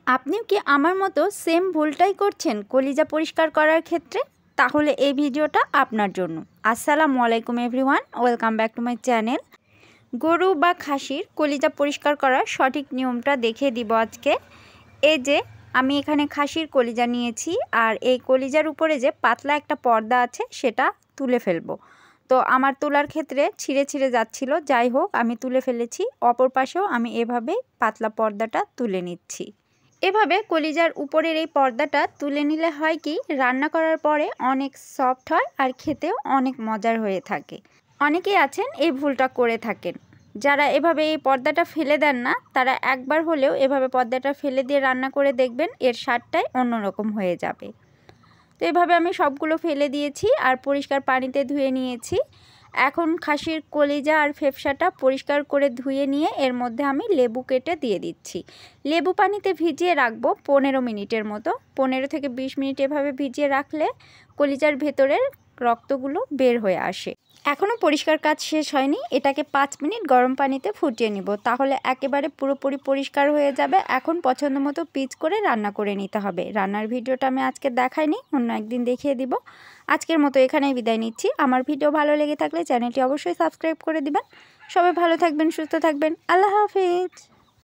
আপনিও কি আমার মতো সেম ভুলটাই করছেন কলিজা পরিষ্কার করার ক্ষেত্রে? তাহলে এই ভিডিওটা আপনার জন্য। আসসালামু আলাইকুম everyone, welcome back to my channel. গরু বা খাসির কলিজা পরিষ্কার করার সঠিক নিয়মটা দেখিয়ে দিব আজকে। এই যে আমি এখানে খাসির কলিজা নিয়েছি, আর এই কলিজার উপরে যে পাতলা একটা পর্দা আছে সেটা তুলে ফেলবো। তো আমার তোলার ক্ষেত্রে ছিঁড়ে ছিঁড়ে যাচ্ছিল, যাই হোক আমি তুলে ফেলেছি। অপর পাশেও আমি এভাবে পাতলা পর্দাটা তুলে নিচ্ছি। এভাবে কলিজার উপরের এই পর্দাটা তুলে নিলে হয় কি, রান্না করার পরে অনেক সফট হয় আর খেতেও অনেক মজার হয়ে থাকে। অনেকেই আছেন এই ভুলটা করে থাকেন, যারা এভাবে এই পর্দাটা ফেলে দেন না তারা একবার হলেও এভাবে পর্দাটা ফেলে দিয়ে রান্না করে দেখবেন, এর স্বাদটাই অন্যরকম হয়ে যাবে। তো এভাবে আমি সবগুলো ফেলে দিয়েছি আর পরিষ্কার পানিতে ধুয়ে নিয়েছি। এখন খাসির কলিজা আর ফেফসাটা পরিষ্কার করে ধুয়ে নিয়ে এর মধ্যে আমি লেবু কেটে দিয়ে দিচ্ছি। লেবু পানিতে ভিজিয়ে রাখবো 15 মিনিটের মতো। 15 থেকে 20 মিনিট এভাবে ভিজিয়ে রাখলে কলিজার ভেতরের রক্তগুলো বের হয়ে আসে। এখনও পরিষ্কার কাজ শেষ হয়নি, এটাকে 5 মিনিট গরম পানিতে ফুটিয়ে নিব, তাহলে একেবারে পুরোপুরি পরিষ্কার হয়ে যাবে। এখন পছন্দ মতো পিস করে রান্না করে নিতে হবে। রান্নার ভিডিওটা আমি আজকে দেখাইনি, অন্য একদিন দেখিয়ে দিব। আজকের মতো এখানেই বিদায় নিচ্ছি। আমার ভিডিও ভালো লেগে থাকলে চ্যানেলটি অবশ্যই সাবস্ক্রাইব করে দিবেন। সবাই ভালো থাকবেন, সুস্থ থাকবেন। আল্লাহ হাফেজ।